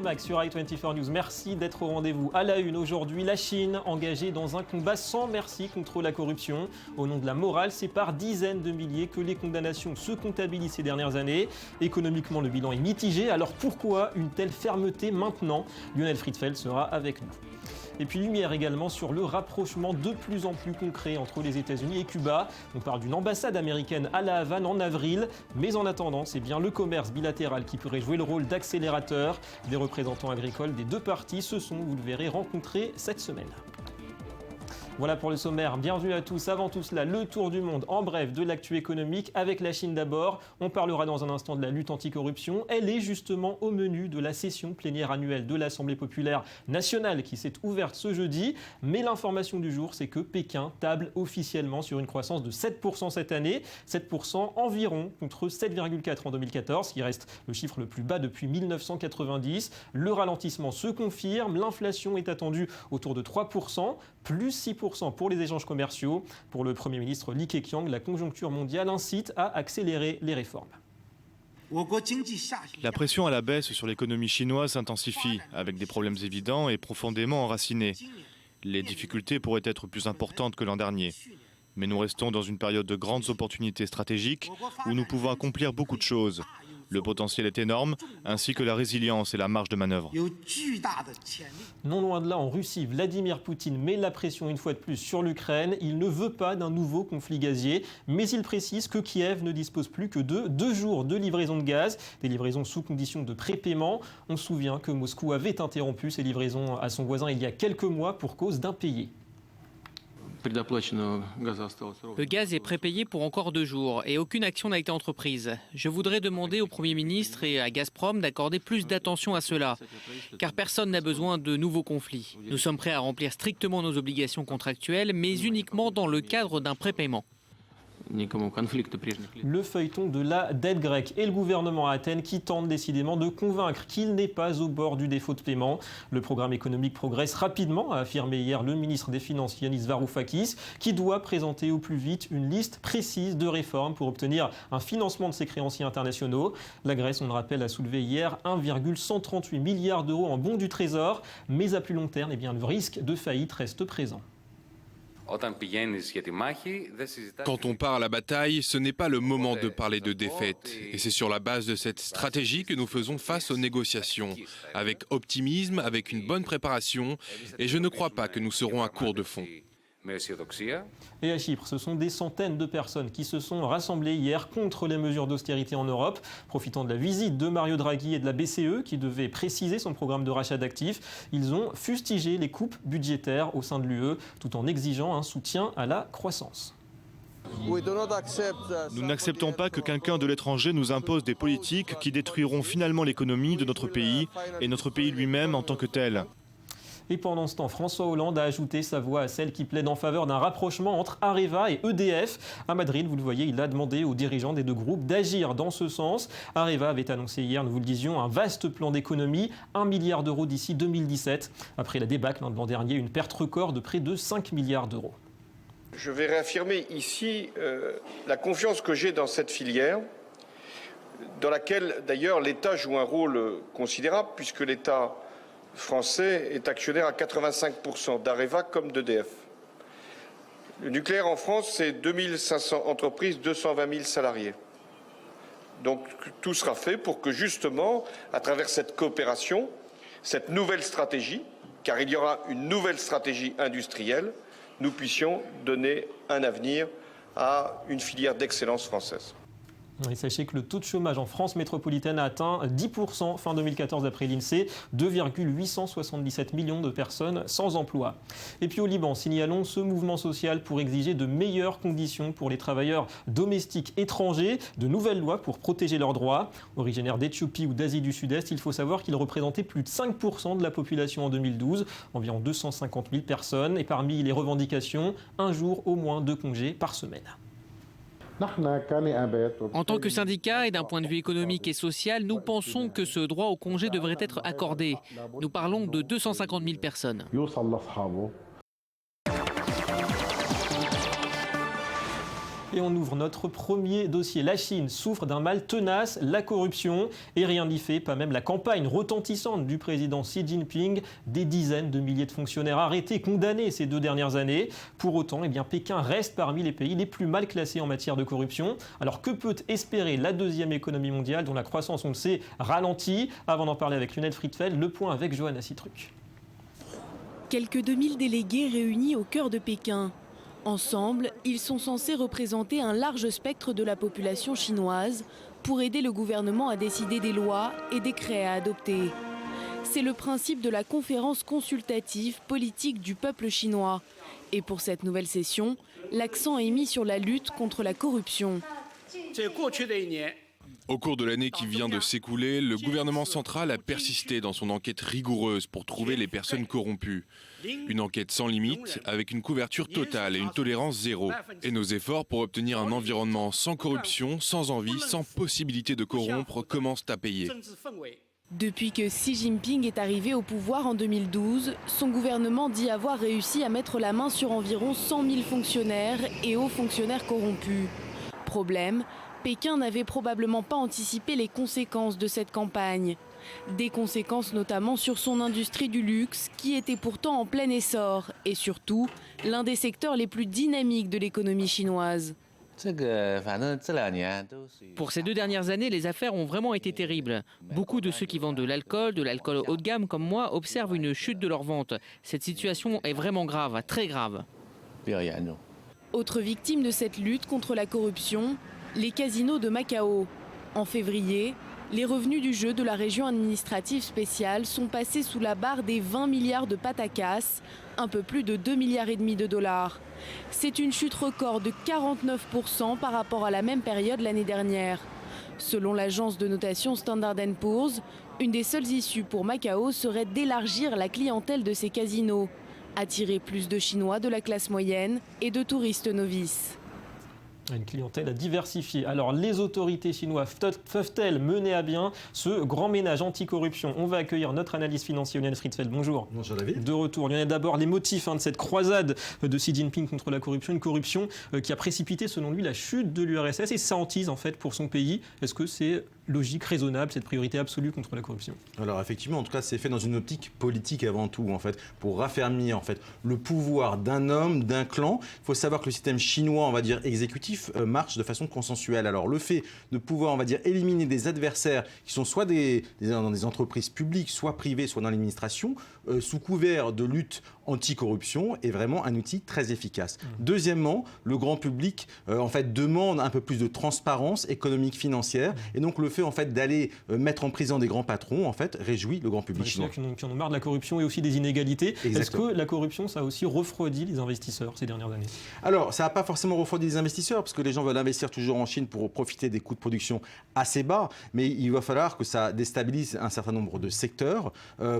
Max sur i24 News. Merci d'être au rendez-vous. À la une aujourd'hui, la Chine engagée dans un combat sans merci contre la corruption. Au nom de la morale, c'est par dizaines de milliers que les condamnations se comptabilisent ces dernières années. Économiquement, le bilan est mitigé. Alors pourquoi une telle fermeté maintenant? Lionel Friedfeld sera avec nous. Et puis lumière également sur le rapprochement de plus en plus concret entre les États-Unis et Cuba. On parle d'une ambassade américaine à La Havane en avril. Mais en attendant, c'est bien le commerce bilatéral qui pourrait jouer le rôle d'accélérateur. Des représentants agricoles des deux parties se sont, vous le verrez, rencontrés cette semaine. Voilà pour le sommaire. Bienvenue à tous. Avant tout cela, le tour du monde en bref de l'actu économique avec la Chine d'abord. On parlera dans un instant de la lutte anticorruption. Elle est justement au menu de la session plénière annuelle de l'Assemblée populaire nationale qui s'est ouverte ce jeudi. Mais l'information du jour, c'est que Pékin table officiellement sur une croissance de 7% cette année. 7% environ contre 7,4% en 2014, qui reste le chiffre le plus bas depuis 1990. Le ralentissement se confirme. L'inflation est attendue autour de 3%, plus 6% pour les échanges commerciaux. Pour le Premier ministre Li Keqiang, la conjoncture mondiale incite à accélérer les réformes. La pression à la baisse sur l'économie chinoise s'intensifie, avec des problèmes évidents et profondément enracinés. Les difficultés pourraient être plus importantes que l'an dernier. Mais nous restons dans une période de grandes opportunités stratégiques où nous pouvons accomplir beaucoup de choses. Le potentiel est énorme, ainsi que la résilience et la marge de manœuvre. Non loin de là, en Russie, Vladimir Poutine met la pression une fois de plus sur l'Ukraine. Il ne veut pas d'un nouveau conflit gazier, mais il précise que Kiev ne dispose plus que de 2 jours de livraison de gaz, des livraisons sous condition de prépaiement. On se souvient que Moscou avait interrompu ses livraisons à son voisin il y a quelques mois pour cause d'impayés. Le gaz est prépayé pour encore 2 jours et aucune action n'a été entreprise. Je voudrais demander au Premier ministre et à Gazprom d'accorder plus d'attention à cela, car personne n'a besoin de nouveaux conflits. Nous sommes prêts à remplir strictement nos obligations contractuelles, mais uniquement dans le cadre d'un prépaiement. Le feuilleton de la dette grecque et le gouvernement à Athènes qui tente décidément de convaincre qu'il n'est pas au bord du défaut de paiement. Le programme économique progresse rapidement, a affirmé hier le ministre des Finances Yanis Varoufakis, qui doit présenter au plus vite une liste précise de réformes pour obtenir un financement de ses créanciers internationaux. La Grèce, on le rappelle, a soulevé hier 1,138 milliards d'euros en bons du Trésor, mais à plus long terme, le risque de faillite reste présent. Quand on part à la bataille, ce n'est pas le moment de parler de défaite. Et c'est sur la base de cette stratégie que nous faisons face aux négociations. Avec optimisme, avec une bonne préparation. Et je ne crois pas que nous serons à court de fonds. Et à Chypre, ce sont des centaines de personnes qui se sont rassemblées hier contre les mesures d'austérité en Europe, profitant de la visite de Mario Draghi et de la BCE qui devait préciser son programme de rachat d'actifs. Ils ont fustigé les coupes budgétaires au sein de l'UE tout en exigeant un soutien à la croissance. Nous n'acceptons pas que quelqu'un de l'étranger nous impose des politiques qui détruiront finalement l'économie de notre pays et notre pays lui-même en tant que tel. Et pendant ce temps, François Hollande a ajouté sa voix à celle qui plaide en faveur d'un rapprochement entre Areva et EDF. À Madrid, vous le voyez, il a demandé aux dirigeants des deux groupes d'agir dans ce sens. Areva avait annoncé hier, nous vous le disions, un vaste plan d'économie, 1 milliard d'euros d'ici 2017. Après la débâcle de l'an dernier, une perte record de près de 5 milliards d'euros. Je vais réaffirmer ici la confiance que j'ai dans cette filière, dans laquelle d'ailleurs l'État joue un rôle considérable, puisque l'État français est actionnaire à 85% d'Areva comme d'EDF. Le nucléaire en France, c'est 2500 entreprises, 220 000 salariés. Donc tout sera fait pour que justement, à travers cette coopération, cette nouvelle stratégie, car il y aura une nouvelle stratégie industrielle, nous puissions donner un avenir à une filière d'excellence française. Et sachez que le taux de chômage en France métropolitaine a atteint 10% fin 2014 d'après l'INSEE, 2,877 millions de personnes sans emploi. Et puis au Liban, signalons ce mouvement social pour exiger de meilleures conditions pour les travailleurs domestiques étrangers, de nouvelles lois pour protéger leurs droits. Originaires d'Éthiopie ou d'Asie du Sud-Est, il faut savoir qu'ils représentaient plus de 5% de la population en 2012, environ 250 000 personnes. Et parmi les revendications, un jour au moins de congé par semaine. En tant que syndicat et d'un point de vue économique et social, nous pensons que ce droit au congé devrait être accordé. Nous parlons de 250 000 personnes. Et on ouvre notre premier dossier. La Chine souffre d'un mal tenace, la corruption. Et rien n'y fait, pas même la campagne retentissante du président Xi Jinping. Des dizaines de milliers de fonctionnaires arrêtés, condamnés ces 2 dernières années. Pour autant, Pékin reste parmi les pays les plus mal classés en matière de corruption. Alors que peut espérer la deuxième économie mondiale dont la croissance, on le sait, ralentit? Avant d'en parler avec Lionel Friedfeld, le point avec Johanna Citruc. Quelques 2000 délégués réunis au cœur de Pékin. Ensemble, ils sont censés représenter un large spectre de la population chinoise pour aider le gouvernement à décider des lois et décrets à adopter. C'est le principe de la conférence consultative politique du peuple chinois. Et pour cette nouvelle session, l'accent est mis sur la lutte contre la corruption. Au cours de l'année qui vient de s'écouler, le gouvernement central a persisté dans son enquête rigoureuse pour trouver les personnes corrompues. Une enquête sans limite, avec une couverture totale et une tolérance zéro. Et nos efforts pour obtenir un environnement sans corruption, sans envie, sans possibilité de corrompre commencent à payer. Depuis que Xi Jinping est arrivé au pouvoir en 2012, son gouvernement dit avoir réussi à mettre la main sur environ 100 000 fonctionnaires et hauts fonctionnaires corrompus. Problème, Pékin n'avait probablement pas anticipé les conséquences de cette campagne. Des conséquences notamment sur son industrie du luxe, qui était pourtant en plein essor, et surtout l'un des secteurs les plus dynamiques de l'économie chinoise. Pour ces 2 dernières années, les affaires ont vraiment été terribles. Beaucoup de ceux qui vendent de l'alcool haut de gamme comme moi, observent une chute de leurs ventes. Cette situation est vraiment grave, très grave. Autre victime de cette lutte contre la corruption, les casinos de Macao. En février, les revenus du jeu de la région administrative spéciale sont passés sous la barre des 20 milliards de pataquès, un peu plus de 2,5 milliards de dollars. C'est une chute record de 49% par rapport à la même période l'année dernière. Selon l'agence de notation Standard & Poor's, une des seules issues pour Macao serait d'élargir la clientèle de ces casinos, attirer plus de Chinois de la classe moyenne et de touristes novices. Une clientèle à diversifier. Alors, les autorités chinoises peuvent-elles mener à bien ce grand ménage anticorruption? On va accueillir notre analyste financier Lionel Friedfeld. Bonjour. Bonjour David. De retour. Lionel, d'abord, les motifs de cette croisade de Xi Jinping contre la corruption. Une corruption qui a précipité, selon lui, la chute de l'URSS et sa hantise, en fait, pour son pays. Est-ce que c'est logique, raisonnable, cette priorité absolue contre la corruption? Alors effectivement, en tout cas, c'est fait dans une optique politique avant tout, en fait, pour raffermir en fait le pouvoir d'un homme, d'un clan. Il faut savoir que le système chinois, on va dire exécutif, marche de façon consensuelle. Alors le fait de pouvoir, on va dire, éliminer des adversaires qui sont soit dans des entreprises publiques, soit privées, soit dans l'administration, sous couvert de lutte anticorruption, est vraiment un outil très efficace. Deuxièmement, le grand public en fait demande un peu plus de transparence économique, financière, et donc le fait en fait d'aller mettre en prison des grands patrons en fait réjouit le grand public chinois. Qui en ont marre de la corruption et aussi des inégalités. Exactement. Est-ce que la corruption, ça a aussi refroidi les investisseurs ces dernières années? Alors, ça n'a pas forcément refroidi les investisseurs, parce que les gens veulent investir toujours en Chine pour profiter des coûts de production assez bas, mais il va falloir que ça déstabilise un certain nombre de secteurs.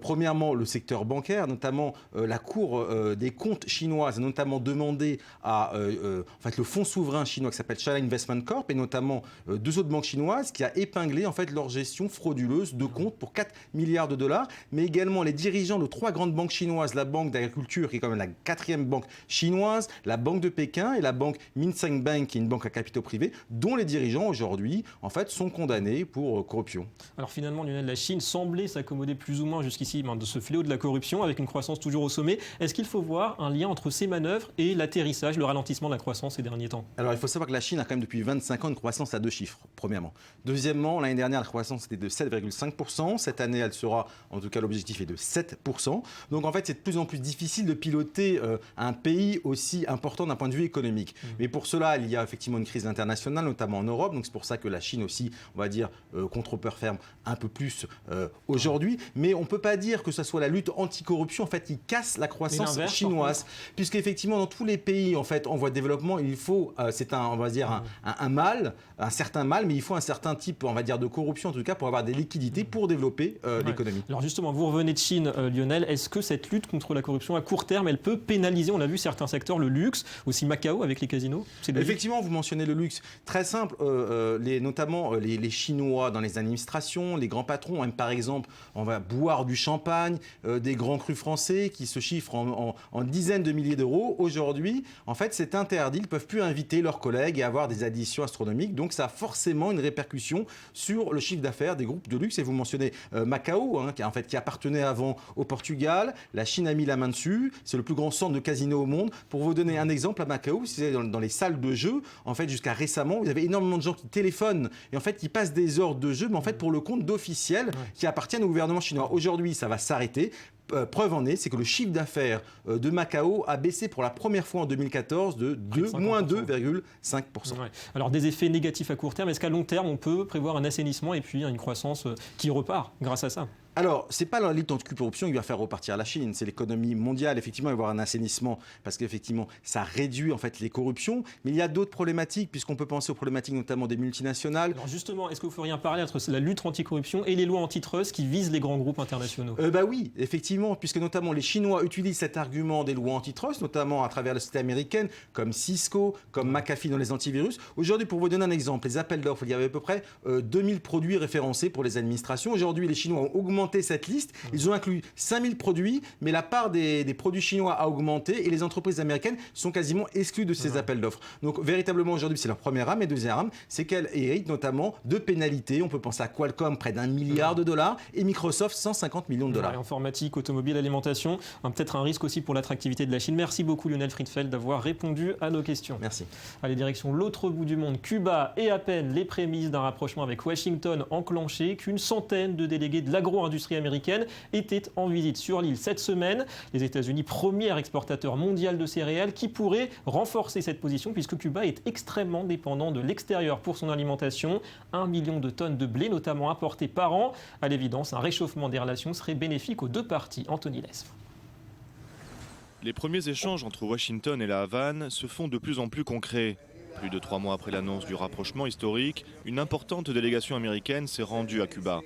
Premièrement, le secteur bancaire, notamment la Cour des comptes chinoise a notamment demandé à en fait, le fonds souverain chinois qui s'appelle China Investment Corp, et notamment 2 autres banques chinoises, qui a épinglé en fait leur gestion frauduleuse de comptes pour 4 milliards de dollars, mais également les dirigeants de 3 grandes banques chinoises, la Banque d'agriculture qui est quand même la 4e banque chinoise, la Banque de Pékin et la Banque Minsheng Bank qui est une banque à capitaux privés, dont les dirigeants aujourd'hui en fait sont condamnés pour corruption. Alors finalement, Lionel, la Chine semblait s'accommoder plus ou moins jusqu'ici de ce fléau de la corruption, avec une croissance toujours au sommet. Est-ce qu'il faut voir un lien entre ces manœuvres et l'atterrissage, le ralentissement de la croissance ces derniers temps? Alors il faut savoir que la Chine a quand même depuis 25 ans une croissance à 2 chiffres, premièrement. Deuxièmement, l'année dernière, la croissance était de 7,5%. Cette année, elle sera, en tout cas l'objectif est de 7%. Donc en fait, c'est de plus en plus difficile de piloter un pays aussi important d'un point de vue économique. Mais pour cela, il y a effectivement une crise internationale, notamment en Europe. Donc c'est pour ça que la Chine aussi, on va dire, contre-performe un peu plus aujourd'hui. Mais on ne peut pas dire que ce soit la lutte anticorruption, en fait, qui casse la croissance chinoise. Puisqu'effectivement, dans tous les pays, en fait, en voie de développement, il faut, on va dire, un mal, un certain mal, mais il faut un certain type, on va dire, de corruption, en tout cas, pour avoir des liquidités pour développer l'économie. Alors justement, vous revenez de Chine, Lionel. Est-ce que cette lutte contre la corruption à court terme, elle peut pénaliser, on l'a vu, certains secteurs, le luxe, aussi Macao avec les casinos? Effectivement, vous mentionnez le luxe. Très simple, notamment les Chinois dans les administrations, les grands patrons, même par exemple, on va boire du champagne, des grands crus français qui se chiffrent chiffres en dizaines de milliers d'euros. Aujourd'hui, en fait, c'est interdit. Ils ne peuvent plus inviter leurs collègues et avoir des additions astronomiques. Donc, ça a forcément une répercussion sur le chiffre d'affaires des groupes de luxe. Et vous mentionnez Macao, qui appartenait avant au Portugal. La Chine a mis la main dessus. C'est le plus grand centre de casino au monde. Pour vous donner un exemple, à Macao, si vous allez dans les salles de jeu, en fait, jusqu'à récemment, vous avez énormément de gens qui téléphonent et en fait, qui passent des ordres de jeu, mais en fait, pour le compte d'officiels qui appartiennent au gouvernement chinois. Aujourd'hui, ça va s'arrêter. Preuve en est, c'est que le chiffre d'affaires de Macao a baissé pour la première fois en 2014 de moins 2,5%. Ouais. Alors des effets négatifs à court terme, est-ce qu'à long terme on peut prévoir un assainissement et puis une croissance qui repart grâce à ça ? Alors, ce n'est pas la lutte anti-corruption qui va faire repartir la Chine, c'est l'économie mondiale. Effectivement, il va y avoir un assainissement parce qu'effectivement, ça réduit en fait les corruptions. Mais il y a d'autres problématiques, puisqu'on peut penser aux problématiques notamment des multinationales. Alors justement, est-ce que vous feriez un parallèle entre la lutte anti-corruption et les lois antitrust qui visent les grands groupes internationaux ? Oui, effectivement, puisque notamment les Chinois utilisent cet argument des lois antitrust, notamment à travers la société américaine, comme Cisco, comme McAfee dans les antivirus. Aujourd'hui, pour vous donner un exemple, les appels d'offres, il y avait à peu près 2000 produits référencés pour les administrations. Aujourd'hui, les Chinois ont augmenté cette liste. Ils ont inclus 5000 produits, mais la part des produits chinois a augmenté et les entreprises américaines sont quasiment exclues de ces appels d'offres. Donc véritablement aujourd'hui, c'est leur première arme. Et deuxième arme, c'est qu'elle hérite notamment de pénalités. On peut penser à Qualcomm, près d'1 milliard de dollars, et Microsoft, 150 millions de dollars. Informatique, automobile, alimentation, peut-être un risque aussi pour l'attractivité de la Chine. Merci beaucoup Lionel Friedfeld d'avoir répondu à nos questions. Merci. Allez, direction l'autre bout du monde, Cuba, et à peine les prémices d'un rapprochement avec Washington enclenchées qu'une centaine de délégués de l'agro-industrie américaine étaient en visite sur l'île cette semaine. Les États-Unis, premier exportateur mondial de céréales, qui pourrait renforcer cette position puisque Cuba est extrêmement dépendant de l'extérieur pour son alimentation. 1 million de tonnes de blé notamment importées par an. À l'évidence, un réchauffement des relations serait bénéfique aux deux parties. Anthony Lesvre. Les premiers échanges entre Washington et la Havane se font de plus en plus concrets. Plus de 3 mois après l'annonce du rapprochement historique, une importante délégation américaine s'est rendue à Cuba.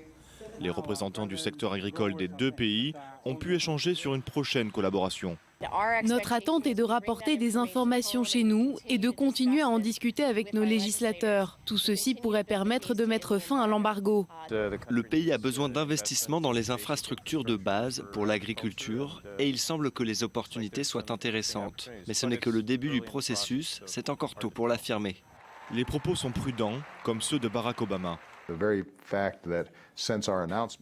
Les représentants du secteur agricole des deux pays ont pu échanger sur une prochaine collaboration. Notre attente est de rapporter des informations chez nous et de continuer à en discuter avec nos législateurs. Tout ceci pourrait permettre de mettre fin à l'embargo. Le pays a besoin d'investissements dans les infrastructures de base pour l'agriculture et il semble que les opportunités soient intéressantes. Mais ce n'est que le début du processus, c'est encore tôt pour l'affirmer. Les propos sont prudents, comme ceux de Barack Obama.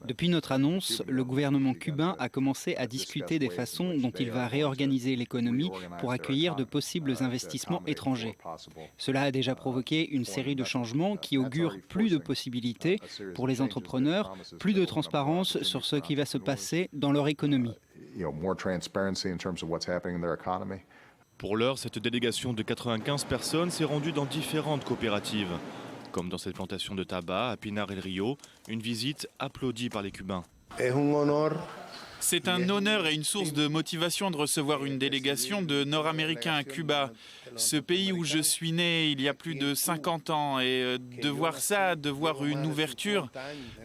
Depuis notre annonce, le gouvernement cubain a commencé à discuter des façons dont il va réorganiser l'économie pour accueillir de possibles investissements étrangers. Cela a déjà provoqué une série de changements qui augurent plus de possibilités pour les entrepreneurs, plus de transparence sur ce qui va se passer dans leur économie. Pour l'heure, cette délégation de 95 personnes s'est rendue dans différentes coopératives. Comme dans cette plantation de tabac à Pinar el Rio, une visite applaudie par les Cubains. C'est un honneur et une source de motivation de recevoir une délégation de Nord-Américains à Cuba. Ce pays où je suis né il y a plus de 50 ans et de voir ça, de voir une ouverture,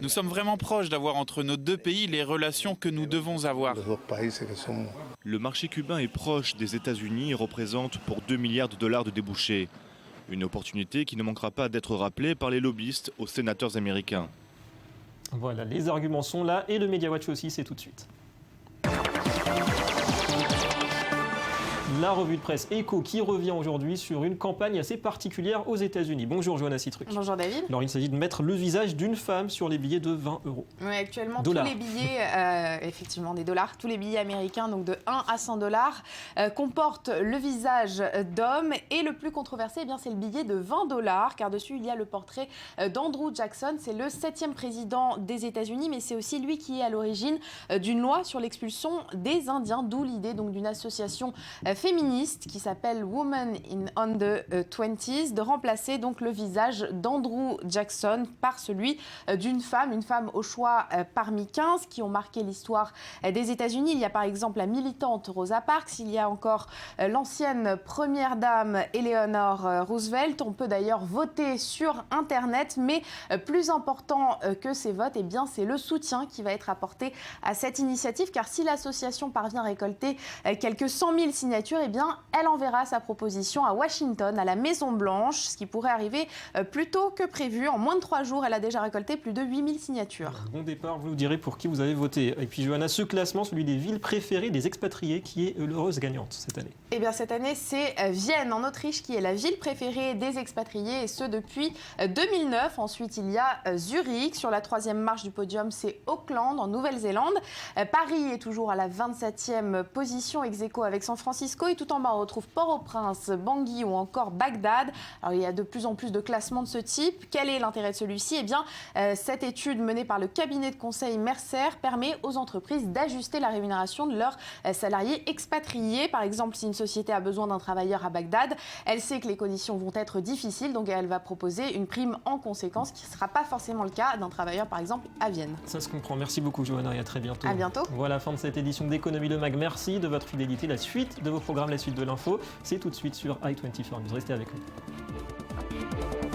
nous sommes vraiment proches d'avoir entre nos deux pays les relations que nous devons avoir. Le marché cubain est proche des États-Unis et représente pour 2 milliards de dollars de débouchés. Une opportunité qui ne manquera pas d'être rappelée par les lobbyistes aux sénateurs américains. Voilà, les arguments sont là et le Media Watch aussi, c'est tout de suite. La revue de presse Écho qui revient aujourd'hui sur une campagne assez particulière aux États-Unis. Bonjour Johanna Citruc. Bonjour David. Alors il s'agit de mettre le visage d'une femme sur les billets de 20 €. Oui, actuellement Dollars. tous les billets, effectivement des dollars, tous les billets américains, donc de 1 à 100 $, comportent le visage d'homme. Et le plus controversé, eh bien, c'est le billet de 20 $, car dessus il y a le portrait d'Andrew Jackson. C'est le 7e président des États-Unis, mais c'est aussi lui qui est à l'origine d'une loi sur l'expulsion des Indiens, d'où l'idée donc d'une association féministe qui s'appelle Women on the 20s, de remplacer donc le visage d'Andrew Jackson par celui d'une femme, une femme au choix parmi 15 qui ont marqué l'histoire des États-Unis. Il y a par exemple la militante Rosa Parks, il y a encore l'ancienne première dame Eleanor Roosevelt. On peut d'ailleurs voter sur Internet, mais plus important que ces votes, eh bien, c'est le soutien qui va être apporté à cette initiative, car si l'association parvient à récolter quelques 100 000 signatures, eh bien, elle enverra sa proposition à Washington, à la Maison-Blanche, ce qui pourrait arriver plus tôt que prévu. En moins de 3 jours, elle a déjà récolté plus de 8000 signatures. Bon départ, vous nous direz pour qui vous avez voté. Et puis Johanna, ce classement, celui des villes préférées des expatriés, qui est l'heureuse gagnante cette année? Eh bien, cette année, c'est Vienne, en Autriche, qui est la ville préférée des expatriés, et ce depuis 2009. Ensuite, il y a Zurich. Sur la 3e marche du podium, c'est Auckland, en Nouvelle-Zélande. Paris est toujours à la 27e position, ex aequo avec San Francisco. Et tout en bas, on retrouve Port-au-Prince, Bangui ou encore Bagdad. Alors, il y a de plus en plus de classements de ce type. Quel est l'intérêt de celui-ci? Eh bien, cette étude menée par le cabinet de conseil Mercer permet aux entreprises d'ajuster la rémunération de leurs salariés expatriés. Par exemple, si une société a besoin d'un travailleur à Bagdad, elle sait que les conditions vont être difficiles, donc elle va proposer une prime en conséquence, qui ne sera pas forcément le cas d'un travailleur, par exemple, à Vienne. Ça se comprend. Merci beaucoup, Johanna, et à très bientôt. À bientôt. Voilà, fin de cette édition d'Économie Le Mag. Merci de votre fidélité. La suite de vos programmes, la suite de l'info, c'est tout de suite sur i24 News. Restez avec nous.